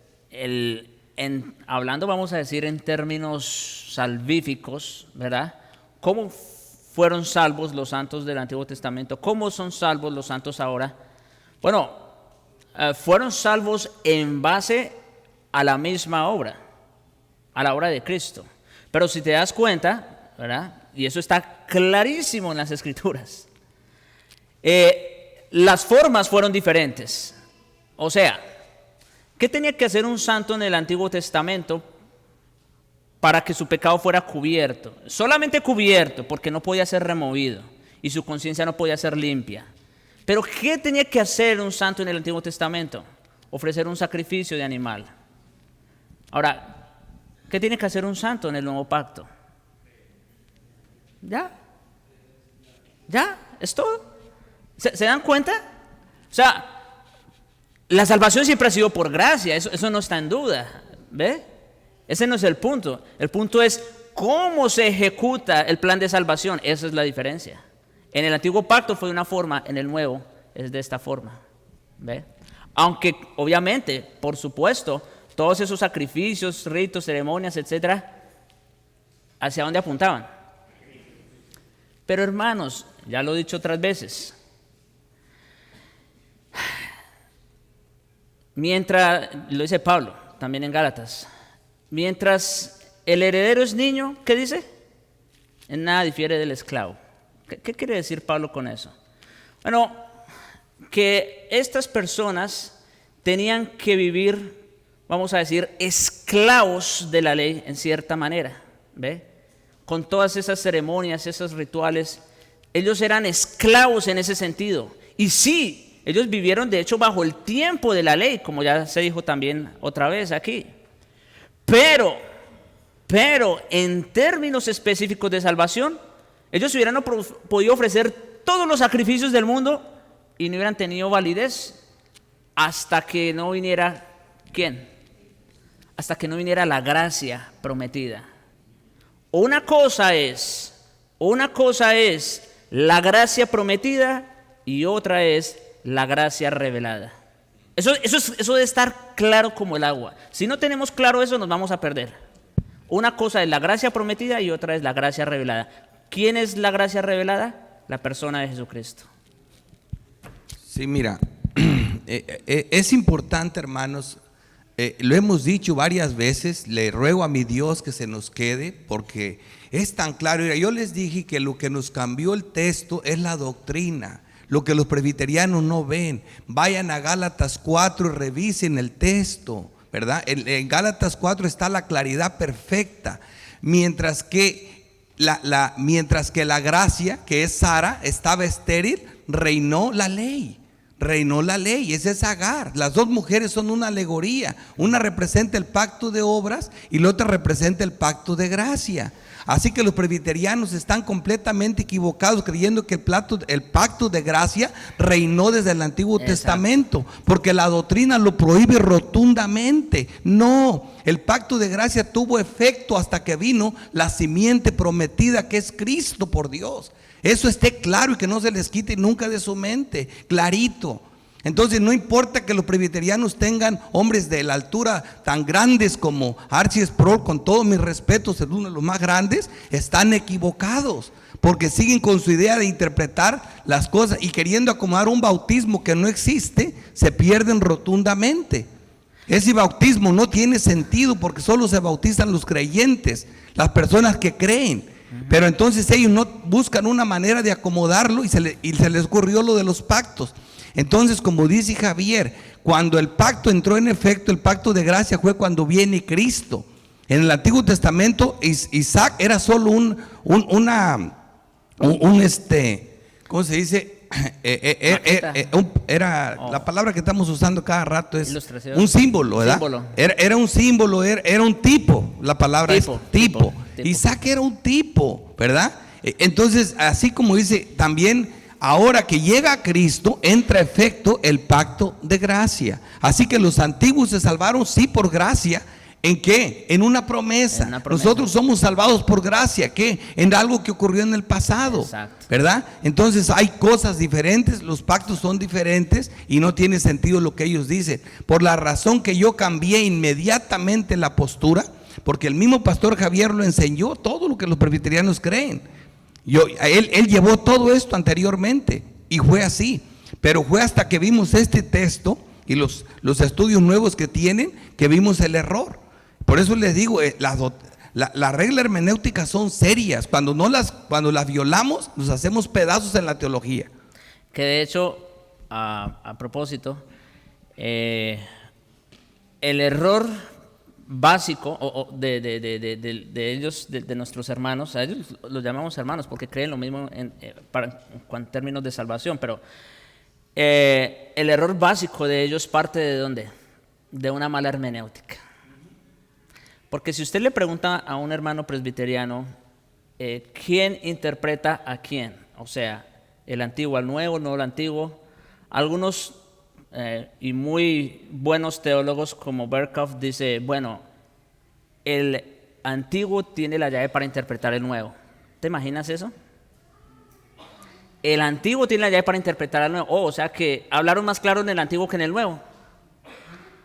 Speaker 1: hablando, vamos a decir, en términos salvíficos, ¿verdad? ¿Cómo fueron salvos los santos del Antiguo Testamento? ¿Cómo son salvos los santos ahora? Bueno, fueron salvos en base a la misma obra, a la obra de Cristo. Pero si te das cuenta, ¿verdad? Y eso está clarísimo en las Escrituras, las formas fueron diferentes. O sea, ¿qué tenía que hacer un santo en el Antiguo Testamento para que su pecado fuera cubierto? Solamente cubierto, porque no podía ser removido y su conciencia no podía ser limpia. Pero ¿qué tenía que hacer un santo en el Antiguo Testamento? Ofrecer un sacrificio de animal. Ahora, ¿qué tiene que hacer un santo en el Nuevo Pacto? Ya, es todo. ¿Se dan cuenta? O sea, la salvación siempre ha sido por gracia, eso no está en duda, ¿ve? Ese no es el punto. El punto es cómo se ejecuta el plan de salvación. Esa es la diferencia. En el Antiguo Pacto fue de una forma, en el Nuevo es de esta forma, ¿ve? Aunque obviamente, por supuesto, todos esos sacrificios, ritos, ceremonias, etcétera, ¿hacia dónde apuntaban? Pero hermanos, ya lo he dicho otras veces, mientras, lo dice Pablo también en Gálatas, mientras el heredero es niño, ¿qué dice? En nada difiere del esclavo. ¿Qué quiere decir Pablo con eso? Bueno, que estas personas tenían que vivir, vamos a decir, esclavos de la ley en cierta manera, ¿ve? Con todas esas ceremonias, esos rituales, ellos eran esclavos en ese sentido. Y sí, ellos vivieron de hecho bajo el tiempo de la ley, como ya se dijo también otra vez aquí. Pero en términos específicos de salvación, ellos hubieran podido ofrecer todos los sacrificios del mundo y no hubieran tenido validez hasta que no viniera, ¿quién? Hasta que no viniera la gracia prometida. Una cosa es la gracia prometida y otra es la gracia revelada. Eso debe estar claro como el agua. Si no tenemos claro eso, nos vamos a perder. Una cosa es la gracia prometida y otra es la gracia revelada. ¿Quién es la gracia revelada? La persona de Jesucristo.
Speaker 5: Sí, mira, es importante, hermanos, lo hemos dicho varias veces, le ruego a mi Dios que se nos quede, porque es tan claro. Mira, yo les dije que lo que nos cambió el texto es la doctrina, lo que los presbiterianos no ven. Vayan a Gálatas 4 y revisen el texto, ¿verdad? En Gálatas 4 está la claridad perfecta, mientras que la gracia, que es Sara, estaba estéril, reinó la ley. Esa es Agar. Las dos mujeres son una alegoría. Una representa el pacto de obras y la otra representa el pacto de gracia. Así que los presbiterianos están completamente equivocados creyendo que el pacto de gracia reinó desde el Antiguo Testamento, porque la doctrina lo prohíbe rotundamente. No, el pacto de gracia tuvo efecto hasta que vino la simiente prometida, que es Cristo por Dios. Eso esté claro y que no se les quite nunca de su mente, clarito. Entonces no importa que los presbiterianos tengan hombres de la altura tan grandes como Archie Sproul, con todos mis respetos, es uno de los más grandes, están equivocados, porque siguen con su idea de interpretar las cosas y queriendo acomodar un bautismo que no existe, se pierden rotundamente. Ese bautismo no tiene sentido porque solo se bautizan los creyentes, las personas que creen. Pero entonces ellos no buscan una manera de acomodarlo y se les ocurrió lo de los pactos. Entonces, como dice Javier, cuando el pacto entró en efecto, el pacto de gracia fue cuando viene Cristo. En el Antiguo Testamento, Isaac era solo ¿cómo se dice? La palabra que estamos usando cada rato es un símbolo, ¿verdad? Era un símbolo, era un tipo. La palabra es tipo. Isaac era un tipo, ¿verdad? Entonces, así como dice, también ahora que llega Cristo, entra a efecto el pacto de gracia. Así que los antiguos se salvaron sí por gracia, ¿En qué? En una promesa.
Speaker 1: En una promesa.
Speaker 5: Nosotros somos salvados por gracia. ¿Qué? En algo que ocurrió en el pasado.
Speaker 1: Exacto.
Speaker 5: ¿Verdad? Entonces hay cosas diferentes, los pactos son diferentes y no tiene sentido lo que ellos dicen. Por la razón que yo cambié inmediatamente la postura, porque el mismo pastor Javier lo enseñó, todo lo que los presbiterianos creen. Él llevó todo esto anteriormente y fue así. Pero fue hasta que vimos este texto y los estudios nuevos que tienen, que vimos el error. Por eso les digo, las reglas hermenéuticas son serias. Cuando las violamos, nos hacemos pedazos en la teología.
Speaker 1: Que de hecho, a propósito, el error básico de ellos, de nuestros hermanos, a ellos los llamamos hermanos porque creen lo mismo en términos de salvación, pero el error básico de ellos parte ¿de dónde? De una mala hermenéutica. Porque si usted le pregunta a un hermano presbiteriano, ¿quién interpreta a quién? O sea, el antiguo al nuevo, el nuevo al antiguo. Algunos y muy buenos teólogos como Berkhoff dice, bueno, el antiguo tiene la llave para interpretar el nuevo. ¿Te imaginas eso? El antiguo tiene la llave para interpretar el nuevo. O sea que hablaron más claro en el antiguo que en el nuevo.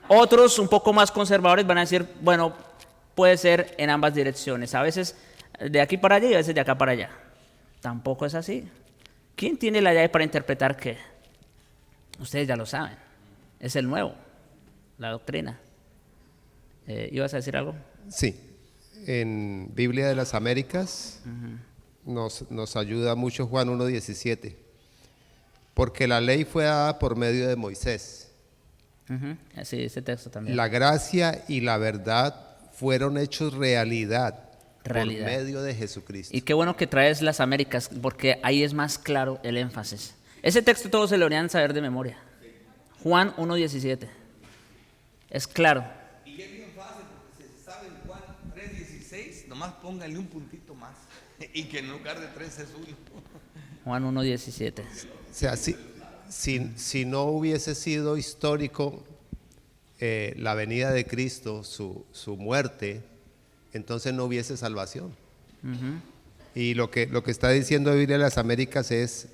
Speaker 1: Otros un poco más conservadores van a decir, bueno, puede ser en ambas direcciones, a veces de aquí para allá y a veces de acá para allá. Tampoco es así. ¿Quién tiene la llave para interpretar qué? Ustedes ya lo saben, es el nuevo, la doctrina. ¿Ibas a decir algo?
Speaker 2: Sí, en Biblia de las Américas nos ayuda mucho Juan 1:17, porque la ley fue dada por medio de Moisés.
Speaker 1: Sí, ese texto también.
Speaker 2: La gracia y la verdad fueron hechos realidad por medio de Jesucristo.
Speaker 1: Y qué bueno que traes las Américas, porque ahí es más claro el énfasis. Ese texto todos se lo deberían saber de memoria. Juan 1:17. Es claro.
Speaker 5: Y es bien fácil, porque se sabe en Juan 3:16, nomás póngale un puntito más. Y que en lugar de 3 es 1.
Speaker 1: Juan 1:17.
Speaker 2: O sea, si no hubiese sido histórico la venida de Cristo, su muerte, entonces no hubiese salvación. Y lo que está diciendo Biblia de las Américas es: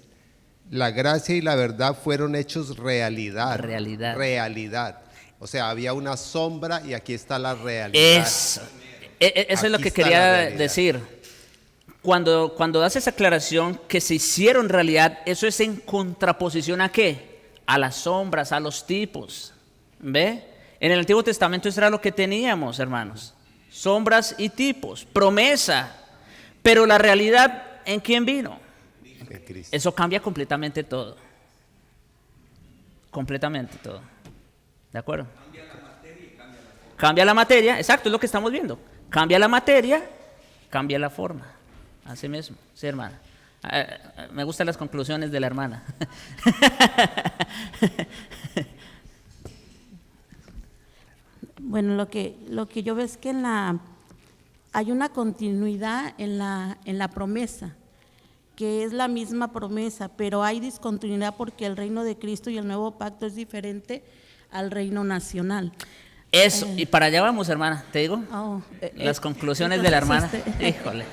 Speaker 2: la gracia y la verdad fueron hechos realidad. Realidad. O sea, había una sombra y aquí está la realidad.
Speaker 1: Eso es lo que quería decir. Cuando das esa aclaración que se hicieron realidad, eso es en contraposición ¿a qué? A las sombras, a los tipos. ¿Ve? En el Antiguo Testamento eso era lo que teníamos, hermanos. Sombras y tipos, promesa. Pero la realidad, ¿en quién vino?
Speaker 2: En Cristo.
Speaker 1: Eso cambia completamente todo. Completamente todo. ¿De acuerdo? Cambia la materia, exacto, es lo que estamos viendo. Cambia la materia, cambia la forma. Así mismo, sí, hermana. Me gustan las conclusiones de la hermana.
Speaker 9: Bueno, lo que yo veo es que hay una continuidad en la promesa, que es la misma promesa, pero hay discontinuidad porque el reino de Cristo y el nuevo pacto es diferente al reino nacional.
Speaker 1: Eso, y para allá vamos, hermana, te digo. Las conclusiones de la hermana. Híjole.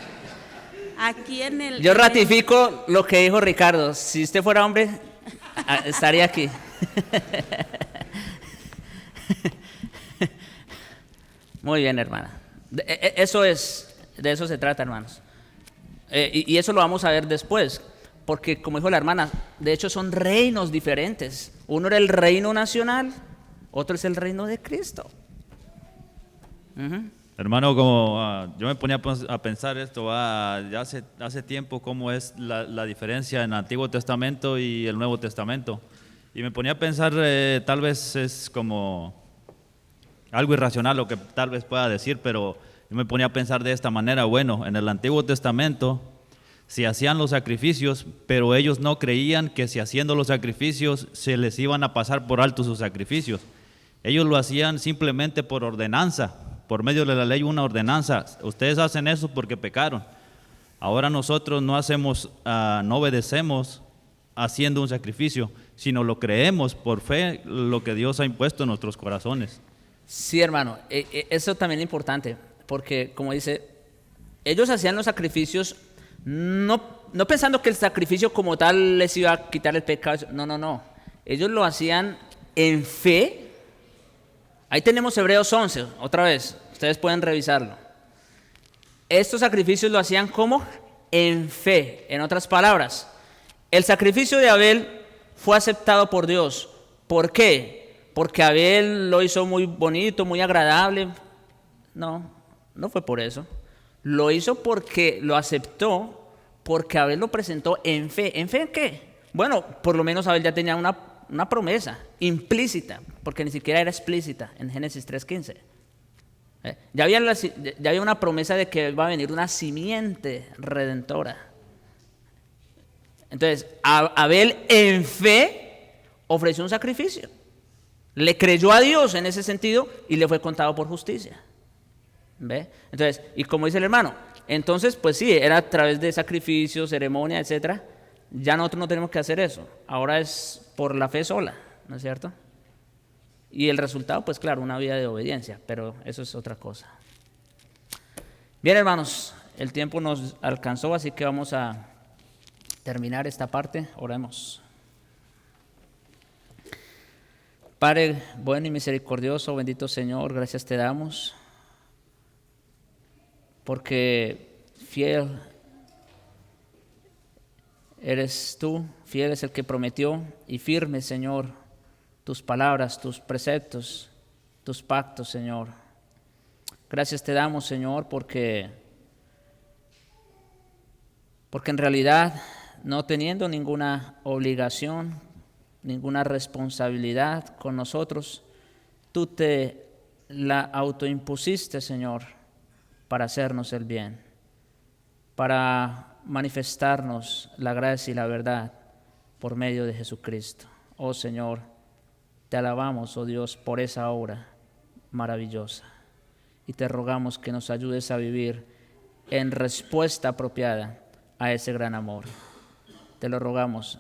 Speaker 9: Aquí
Speaker 1: yo ratifico lo que dijo Ricardo. Si usted fuera hombre, estaría aquí. Muy bien, hermana. De eso se trata, hermanos. Y eso lo vamos a ver después, porque como dijo la hermana, de hecho son reinos diferentes. Uno era el reino nacional, otro es el reino de Cristo.
Speaker 7: Hermano, como yo me ponía a pensar esto, ya hace tiempo cómo es la diferencia en el Antiguo Testamento y el Nuevo Testamento. Y me ponía a pensar, tal vez es como algo irracional lo que tal vez pueda decir, pero yo me ponía a pensar de esta manera. Bueno, en el Antiguo Testamento se hacían los sacrificios, pero ellos no creían que si haciendo los sacrificios se les iban a pasar por alto sus sacrificios. Ellos lo hacían simplemente por ordenanza, por medio de la ley, una ordenanza. Ustedes hacen eso porque pecaron. Ahora nosotros no obedecemos haciendo un sacrificio, sino lo creemos por fe, lo que Dios ha impuesto en nuestros corazones.
Speaker 1: Sí, hermano, eso también es importante, porque como dice, ellos hacían los sacrificios no pensando que el sacrificio como tal les iba a quitar el pecado, no, ellos lo hacían en fe. Ahí tenemos Hebreos 11, otra vez, ustedes pueden revisarlo. Estos sacrificios lo hacían como en fe, en otras palabras. El sacrificio de Abel fue aceptado por Dios. ¿Por qué? Porque Abel lo hizo muy bonito, muy agradable. No fue por eso. Lo hizo porque lo aceptó, porque Abel lo presentó en fe. ¿En fe en qué? Bueno, por lo menos Abel ya tenía una promesa implícita, porque ni siquiera era explícita en Génesis 3:15. Ya había una promesa de que iba a venir una simiente redentora. Entonces, Abel en fe ofreció un sacrificio. Le creyó a Dios en ese sentido y le fue contado por justicia. ¿Ve? Entonces, y como dice el hermano, entonces, pues sí, era a través de sacrificios, ceremonia, etcétera. Ya nosotros no tenemos que hacer eso. Ahora es por la fe sola, ¿no es cierto? Y el resultado, pues claro, una vida de obediencia, pero eso es otra cosa. Bien, hermanos, el tiempo nos alcanzó, así que vamos a terminar esta parte. Oremos. Padre bueno y misericordioso, bendito Señor, gracias te damos, porque fiel eres tú, fiel es el que prometió, y firme, Señor, tus palabras, tus preceptos, tus pactos, Señor. Gracias te damos, Señor, porque en realidad, no teniendo ninguna obligación, ninguna responsabilidad con nosotros, tú te la autoimpusiste, Señor, para hacernos el bien, para manifestarnos la gracia y la verdad por medio de Jesucristo. Oh Señor, te alabamos, oh Dios, por esa obra maravillosa, y te rogamos que nos ayudes a vivir en respuesta apropiada a ese gran amor. Te lo rogamos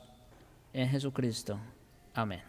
Speaker 1: en Jesucristo. Amén.